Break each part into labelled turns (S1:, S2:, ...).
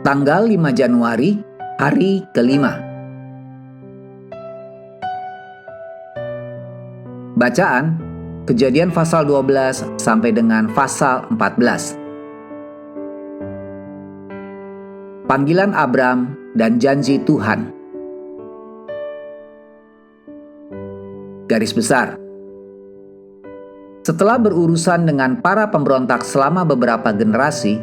S1: Tanggal 5 Januari, hari kelima. Bacaan, Kejadian pasal 12 sampai dengan pasal 14. Panggilan Abram dan janji Tuhan. Garis besar. Setelah berurusan dengan para pemberontak selama beberapa generasi,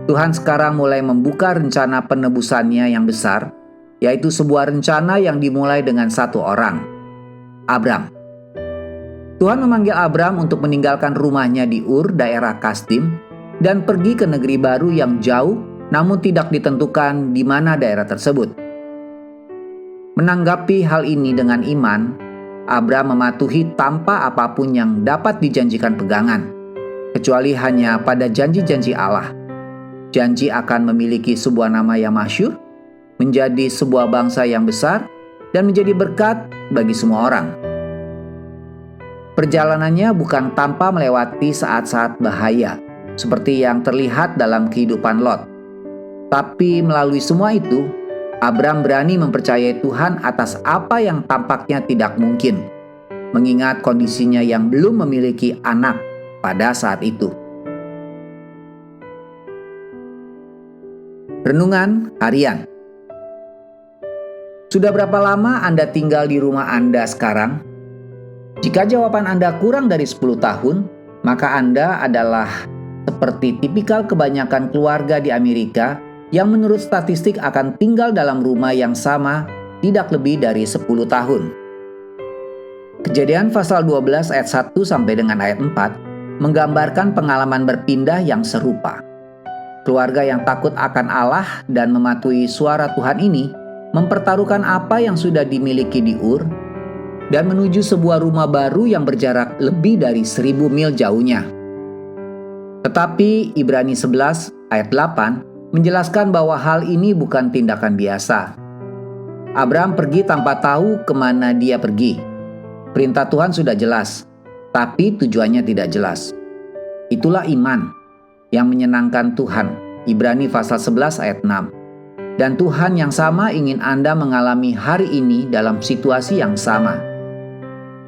S1: Tuhan sekarang mulai membuka rencana penebusannya yang besar, yaitu sebuah rencana yang dimulai dengan satu orang, Abram. Tuhan memanggil Abram untuk meninggalkan rumahnya di Ur, daerah Kasdim, dan pergi ke negeri baru yang jauh, namun tidak ditentukan di mana daerah tersebut. Menanggapi hal ini dengan iman, Abram mematuhi tanpa apapun yang dapat dijanjikan pegangan, kecuali hanya pada janji-janji Allah. Janji akan memiliki sebuah nama yang masyhur, menjadi sebuah bangsa yang besar, dan menjadi berkat bagi semua orang. Perjalanannya bukan tanpa melewati saat-saat bahaya, seperti yang terlihat dalam kehidupan Lot. Tapi melalui semua itu, Abram berani mempercayai Tuhan atas apa yang tampaknya tidak mungkin, mengingat kondisinya yang belum memiliki anak pada saat itu. Renungan Harian. Sudah berapa lama Anda tinggal di rumah Anda sekarang? Jika jawaban Anda kurang dari 10 tahun, maka Anda adalah seperti tipikal kebanyakan keluarga di Amerika yang menurut statistik akan tinggal dalam rumah yang sama tidak lebih dari 10 tahun. Kejadian pasal 12 ayat 1 sampai dengan ayat 4 menggambarkan pengalaman berpindah yang serupa. Keluarga yang takut akan Allah dan mematuhi suara Tuhan ini mempertaruhkan apa yang sudah dimiliki di Ur dan menuju sebuah rumah baru yang berjarak lebih dari 1000 mil jauhnya. Tetapi Ibrani 11 ayat 8 menjelaskan bahwa hal ini bukan tindakan biasa. Abram pergi tanpa tahu kemana dia pergi. Perintah Tuhan sudah jelas, tapi tujuannya tidak jelas. Itulah iman yang menyenangkan Tuhan. Ibrani pasal 11 ayat 6. Dan Tuhan yang sama ingin Anda mengalami hari ini dalam situasi yang sama.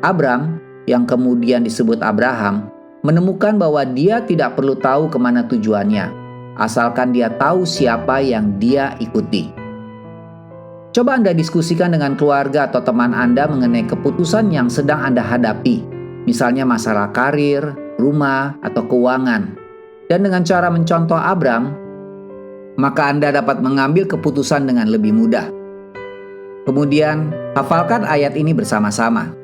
S1: Abram, yang kemudian disebut Abraham, menemukan bahwa dia tidak perlu tahu kemana tujuannya, asalkan dia tahu siapa yang dia ikuti. Coba Anda diskusikan dengan keluarga atau teman Anda mengenai keputusan yang sedang Anda hadapi, misalnya masalah karir, rumah, atau keuangan. Dan dengan cara mencontoh Abram, maka Anda dapat mengambil keputusan dengan lebih mudah. Kemudian, hafalkan ayat ini bersama-sama.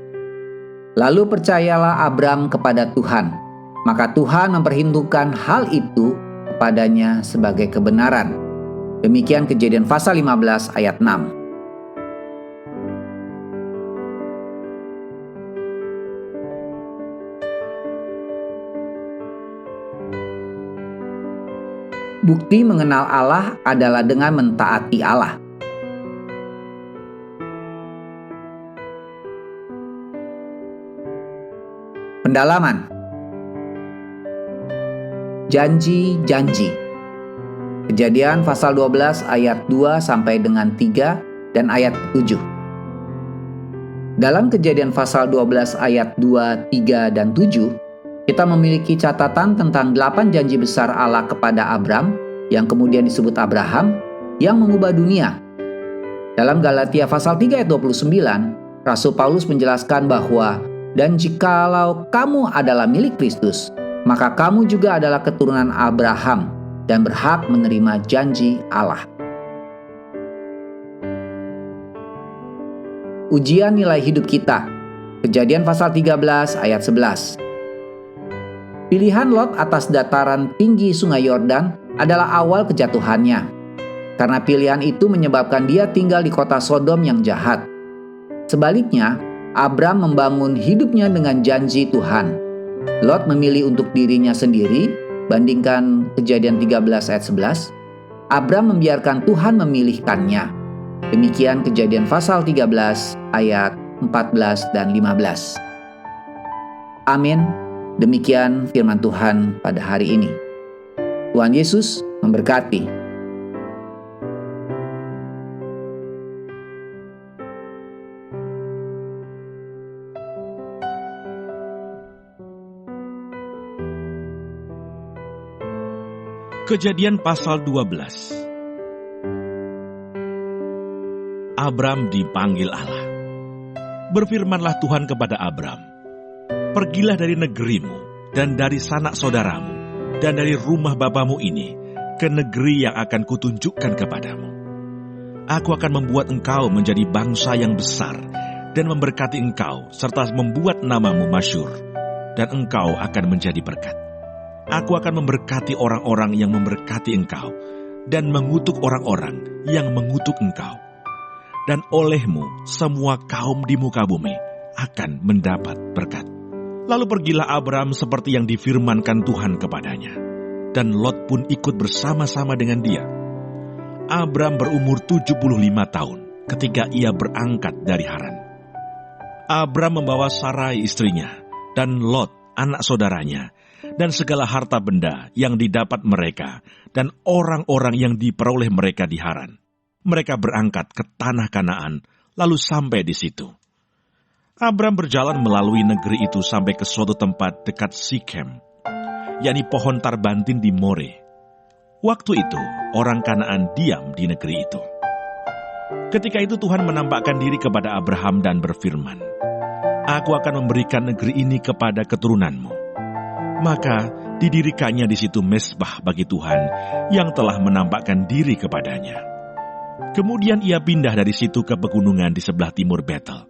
S1: Lalu percayalah Abram kepada Tuhan, maka Tuhan memperhitungkan hal itu kepadanya sebagai kebenaran. Demikian Kejadian pasal 15 ayat 6. Bukti mengenal Allah adalah dengan mentaati Allah. Pendalaman. Janji-janji. Kejadian pasal 12 ayat 2 sampai dengan 3 dan ayat 7. Dalam Kejadian pasal 12 ayat 2, 3, dan 7, kita memiliki catatan tentang 8 janji besar Allah kepada Abram, yang kemudian disebut Abraham, yang mengubah dunia. Dalam Galatia pasal 3 ayat 29, Rasul Paulus menjelaskan bahwa, dan jikalau kamu adalah milik Kristus, maka kamu juga adalah keturunan Abraham dan berhak menerima janji Allah. Ujian nilai hidup kita. Kejadian pasal 13 ayat 11. Pilihan Lot atas dataran tinggi sungai Yordan adalah awal kejatuhannya. Karena pilihan itu menyebabkan dia tinggal di kota Sodom yang jahat. Sebaliknya, Abram membangun hidupnya dengan janji Tuhan. Lot memilih untuk dirinya sendiri, bandingkan Kejadian 13 ayat 11. Abram membiarkan Tuhan memilihkannya. Demikian Kejadian pasal 13 ayat 14 dan 15. Amin. Demikian firman Tuhan pada hari ini. Tuhan Yesus memberkati.
S2: Kejadian pasal 12. Abram dipanggil Allah. Berfirmanlah Tuhan kepada Abram, "Pergilah dari negerimu dan dari sanak saudaramu dan dari rumah bapamu ini ke negeri yang akan kutunjukkan kepadamu. Aku akan membuat engkau menjadi bangsa yang besar dan memberkati engkau serta membuat namamu masyhur, dan engkau akan menjadi berkat. Aku akan memberkati orang-orang yang memberkati engkau dan mengutuk orang-orang yang mengutuk engkau. Dan olehmu semua kaum di muka bumi akan mendapat berkat." Lalu pergilah Abram seperti yang difirmankan Tuhan kepadanya, dan Lot pun ikut bersama-sama dengan dia. Abram berumur 75 tahun ketika ia berangkat dari Haran. Abram membawa Sarai istrinya, dan Lot anak saudaranya, dan segala harta benda yang didapat mereka, dan orang-orang yang diperoleh mereka di Haran. Mereka berangkat ke tanah Kanaan, lalu sampai di situ. Abram berjalan melalui negeri itu sampai ke suatu tempat dekat Sikem, yakni pohon tarbantin di More. Waktu itu, orang Kanaan diam di negeri itu. Ketika itu Tuhan menampakkan diri kepada Abraham dan berfirman, "Aku akan memberikan negeri ini kepada keturunanmu." Maka didirikannya di situ mezbah bagi Tuhan yang telah menampakkan diri kepadanya. Kemudian ia pindah dari situ ke pegunungan di sebelah timur Betel.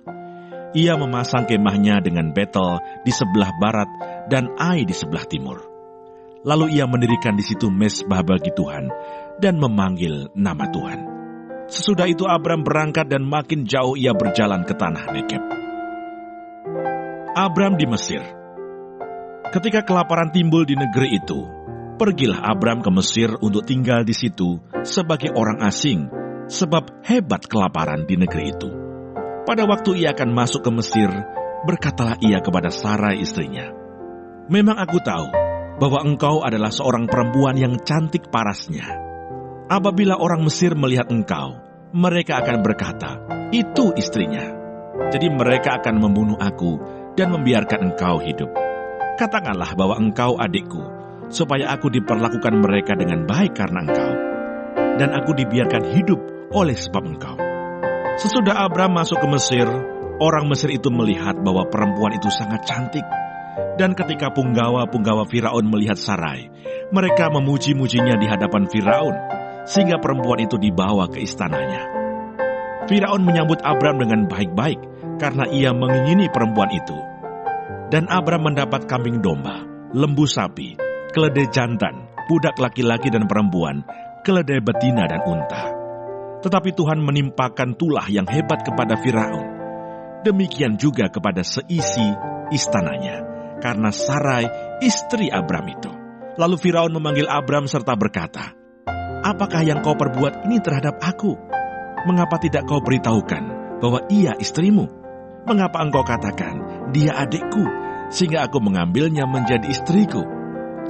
S2: Ia memasang kemahnya dengan Betel di sebelah barat dan Ai di sebelah timur. Lalu ia mendirikan di situ mezbah bagi Tuhan dan memanggil nama Tuhan. Sesudah itu Abram berangkat dan makin jauh ia berjalan ke tanah Negeb. Abram di Mesir. Ketika kelaparan timbul di negeri itu, pergilah Abram ke Mesir untuk tinggal di situ sebagai orang asing, sebab hebat kelaparan di negeri itu. Pada waktu ia akan masuk ke Mesir, berkatalah ia kepada Sarai istrinya, "Memang aku tahu bahwa engkau adalah seorang perempuan yang cantik parasnya. Apabila orang Mesir melihat engkau, mereka akan berkata, 'Itu istrinya.' Jadi mereka akan membunuh aku dan membiarkan engkau hidup. Katakanlah bahwa engkau adikku, supaya aku diperlakukan mereka dengan baik karena engkau, dan aku dibiarkan hidup oleh sebab engkau." Sesudah Abram masuk ke Mesir, orang Mesir itu melihat bahwa perempuan itu sangat cantik. Dan ketika punggawa-punggawa Firaun melihat Sarai, mereka memuji-mujinya di hadapan Firaun, sehingga perempuan itu dibawa ke istananya. Firaun menyambut Abram dengan baik-baik, karena ia mengingini perempuan itu. Dan Abram mendapat kambing domba, lembu sapi, keledai jantan, budak laki-laki dan perempuan, keledai betina dan unta. Tetapi Tuhan menimpakan tulah yang hebat kepada Firaun. Demikian juga kepada seisi istananya, karena Sarai istri Abram itu. Lalu Firaun memanggil Abram serta berkata, "Apakah yang kau perbuat ini terhadap aku? Mengapa tidak kau beritahukan bahwa ia istrimu? Mengapa engkau katakan, dia adikku, sehingga aku mengambilnya menjadi istriku?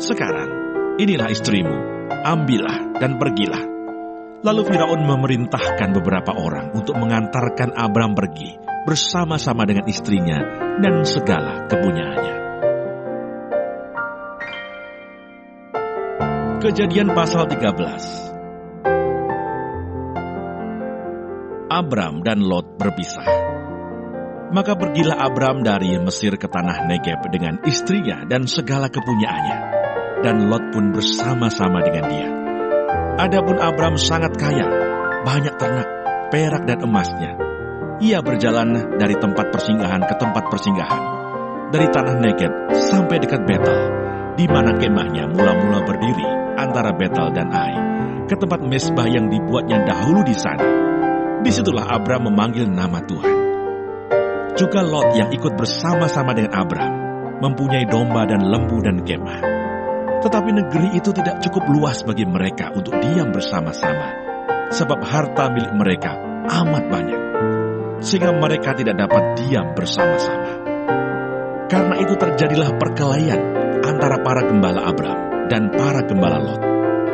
S2: Sekarang, inilah istrimu, ambillah dan pergilah." Lalu Firaun memerintahkan beberapa orang untuk mengantarkan Abram pergi bersama-sama dengan istrinya dan segala kepunyaannya. Kejadian pasal 13. Abram dan Lot berpisah. Maka pergilah Abram dari Mesir ke tanah Negeb dengan istrinya dan segala kepunyaannya, dan Lot pun bersama-sama dengan dia. Adapun Abram sangat kaya, banyak ternak, perak dan emasnya. Ia berjalan dari tempat persinggahan ke tempat persinggahan, dari tanah Negeb sampai dekat Betel, di mana kemahnya mula-mula berdiri antara Betel dan Ai, ke tempat mezbah yang dibuatnya dahulu di sana. Disitulah Abram memanggil nama Tuhan. Juga Lot yang ikut bersama-sama dengan Abram mempunyai domba dan lembu dan kemah. Tetapi negeri itu tidak cukup luas bagi mereka untuk diam bersama-sama, sebab harta milik mereka amat banyak, sehingga mereka tidak dapat diam bersama-sama. Karena itu terjadilah perkelahian antara para gembala Abram dan para gembala Lot.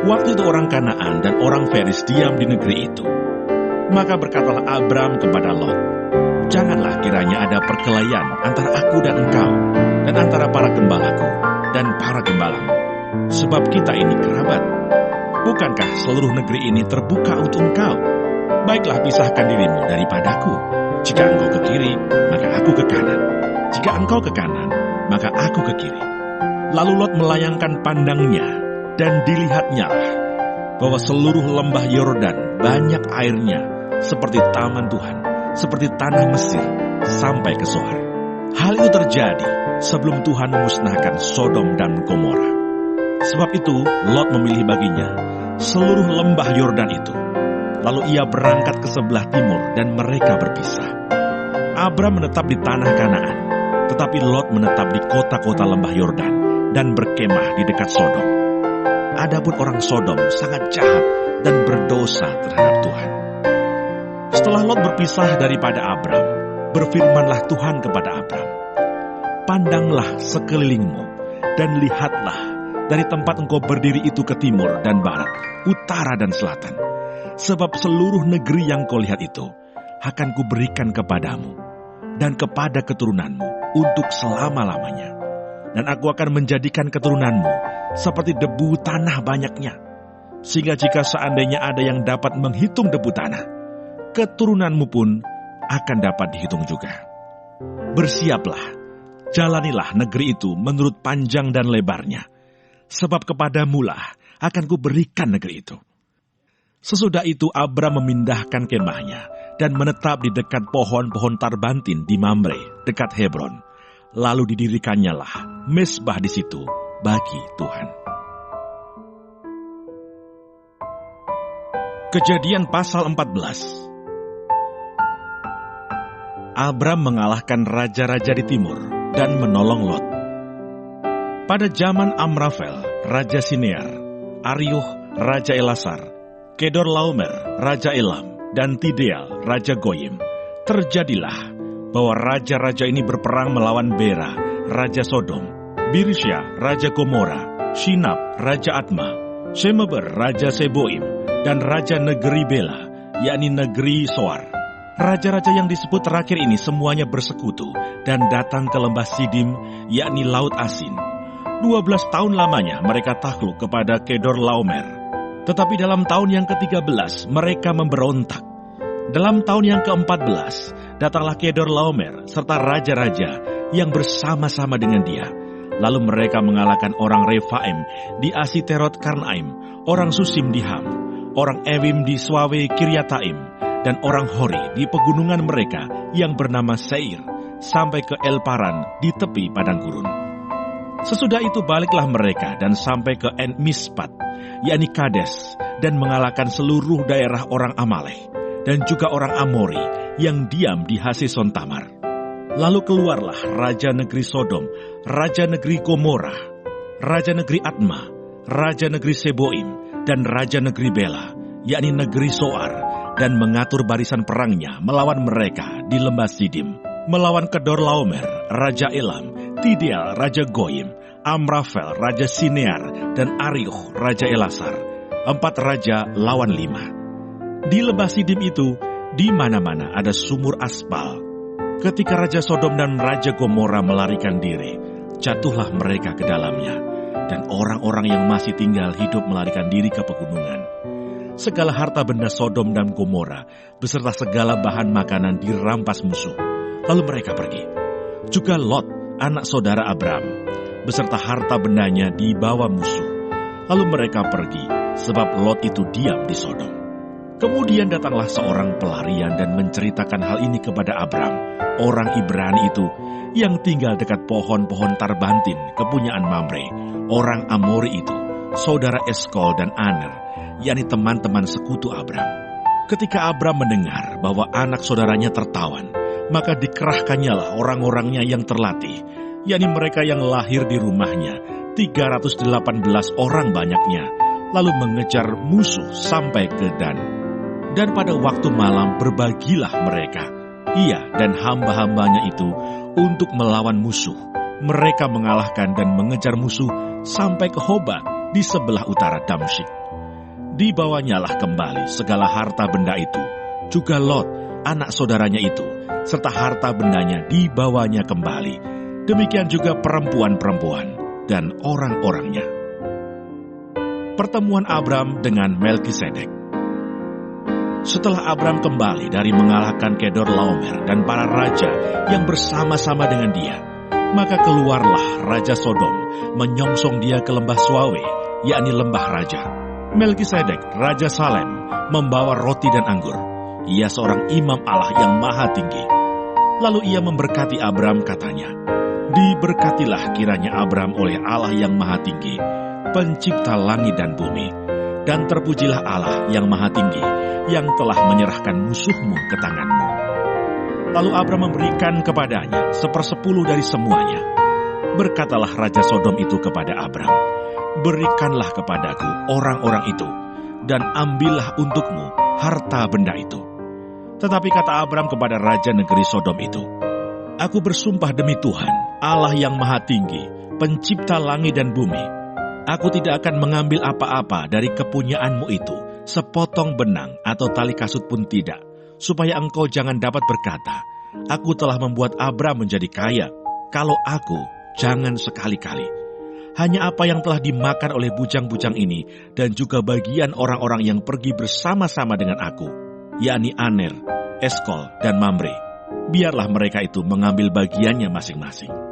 S2: Waktu itu orang Kanaan dan orang Feris diam di negeri itu. Maka berkatalah Abram kepada Lot, "Janganlah kiranya ada perkelahian antara aku dan engkau, dan antara para gembalaku dan para gembalamu, sebab kita ini kerabat. Bukankah seluruh negeri ini terbuka untuk engkau? Baiklah, pisahkan dirimu daripadaku. Jika engkau ke kiri, maka aku ke kanan. Jika engkau ke kanan, maka aku ke kiri. Lalu Lot melayangkan pandangnya, dan dilihatnya bahwa seluruh lembah Yordan banyak airnya, seperti taman Tuhan, seperti tanah Mesir, sampai ke Zoar. Hal itu terjadi sebelum Tuhan memusnahkan Sodom dan Gomora. Sebab itu, Lot memilih baginya seluruh lembah Yordan itu. Lalu ia berangkat ke sebelah timur dan mereka berpisah. Abram menetap di tanah Kanaan, tetapi Lot menetap di kota-kota lembah Yordan dan berkemah di dekat Sodom. Adapun orang Sodom sangat jahat dan berdosa terhadap Tuhan. Setelah Lot berpisah daripada Abram, berfirmanlah Tuhan kepada Abram, "Pandanglah sekelilingmu dan lihatlah dari tempat engkau berdiri itu ke timur dan barat, utara dan selatan. Sebab seluruh negeri yang kau lihat itu akan kuberikan kepadamu dan kepada keturunanmu untuk selama-lamanya. Dan aku akan menjadikan keturunanmu seperti debu tanah banyaknya, sehingga jika seandainya ada yang dapat menghitung debu tanah, keturunanmu pun akan dapat dihitung juga. Bersiaplah, jalanilah negeri itu menurut panjang dan lebarnya, sebab kepadamulah akan kuberikan negeri itu." Sesudah itu Abram memindahkan kemahnya dan menetap di dekat pohon-pohon tarbantin di Mamre, dekat Hebron. Lalu didirikannyalah mezbah di situ bagi Tuhan. Kejadian pasal 14. Abram mengalahkan raja-raja di timur dan menolong Lot. Pada zaman Amrafel, Raja Sinear, Ariuh, Raja Elasar, Kedorlaomer, Raja Elam, dan Tideal, Raja Goyim, terjadilah bahwa raja-raja ini berperang melawan Bera, Raja Sodom, Birsya, Raja Gomora, Shinab, Raja Atma, Shemeber, Raja Seboim, dan Raja negeri Bela, yakni negeri Soar. Raja-raja yang disebut terakhir ini semuanya bersekutu dan datang ke lembah Sidim, yakni Laut Asin. 12 tahun lamanya mereka takluk kepada Kedorlaomer. Tetapi dalam tahun yang ke-13 mereka memberontak. Dalam tahun yang ke-14 datanglah Kedorlaomer serta raja-raja yang bersama-sama dengan dia. Lalu mereka mengalahkan orang Refaim di Asiterot Karnaim, orang Susim di Ham, orang Ewim di Swawe Kiryataim, dan orang Hori di pegunungan mereka yang bernama Seir, sampai ke El Paran di tepi padang gurun. Sesudah itu baliklah mereka dan sampai ke En Mispat, yakni Kades, dan mengalahkan seluruh daerah orang Amalek, dan juga orang Amori yang diam di Haseson Tamar. Lalu keluarlah Raja negeri Sodom, Raja negeri Gomora, Raja negeri Atma, Raja negeri Seboim, dan Raja negeri Bela, yakni negeri Soar, dan mengatur barisan perangnya melawan mereka di lembah Sidim, melawan Kedorlaomer, Raja Elam, Tideal, Raja Goyim, Amrafel, Raja Sinear, dan Ariuh, Raja Elasar. 4 raja lawan 5. Di lembah Sidim itu, di mana-mana ada sumur aspal. Ketika Raja Sodom dan Raja Gomora melarikan diri, jatuhlah mereka ke dalamnya, dan orang-orang yang masih tinggal hidup melarikan diri ke pegunungan. Segala harta benda Sodom dan Gomora, beserta segala bahan makanan dirampas musuh. Lalu mereka pergi. Juga Lot, anak saudara Abram, beserta harta bendanya dibawa musuh. Lalu mereka pergi, sebab Lot itu diam di Sodom. Kemudian datanglah seorang pelarian dan menceritakan hal ini kepada Abram, orang Ibrani itu, yang tinggal dekat pohon-pohon tarbantin kepunyaan Mamre, orang Amori itu, saudara Eskol dan Aner, yakni teman-teman sekutu Abram. Ketika Abram mendengar bahwa anak saudaranya tertawan, maka dikerahkannyalah orang-orangnya yang terlatih, yakni mereka yang lahir di rumahnya, 318 orang banyaknya, lalu mengejar musuh sampai ke Dan. Dan pada waktu malam berbagilah mereka, ia dan hamba-hambanya itu, untuk melawan musuh. Mereka mengalahkan dan mengejar musuh sampai ke Hoba di sebelah utara Damsyik. Dibawanyalah kembali segala harta benda itu, juga Lot, anak saudaranya itu, serta harta bendanya dibawanya kembali. Demikian juga perempuan-perempuan dan orang-orangnya. Pertemuan Abram dengan Melkisedek. Setelah Abram kembali dari mengalahkan Kedorlaomer dan para raja yang bersama-sama dengan dia, maka keluarlah Raja Sodom menyongsong dia ke lembah Suawe, yakni lembah raja. Melkisedek, Raja Salem, membawa roti dan anggur. Ia seorang imam Allah yang maha tinggi. Lalu ia memberkati Abram, katanya, "Diberkatilah kiranya Abram oleh Allah yang maha tinggi, pencipta langit dan bumi, dan terpujilah Allah yang maha tinggi, yang telah menyerahkan musuhmu ke tanganmu." Lalu Abram memberikan kepadanya 1/10 dari semuanya. Berkatalah Raja Sodom itu kepada Abram, "Berikanlah kepadaku orang-orang itu, dan ambillah untukmu harta benda itu." Tetapi kata Abram kepada Raja negeri Sodom itu, "Aku bersumpah demi Tuhan, Allah yang maha tinggi, pencipta langit dan bumi, aku tidak akan mengambil apa-apa dari kepunyaanmu itu, sepotong benang atau tali kasut pun tidak, supaya engkau jangan dapat berkata, 'Aku telah membuat Abram menjadi kaya.' Kalau aku, jangan sekali-kali. Hanya apa yang telah dimakan oleh bujang-bujang ini, dan juga bagian orang-orang yang pergi bersama-sama dengan aku, yakni Aner, Eskol, dan Mamre, biarlah mereka itu mengambil bagiannya masing-masing."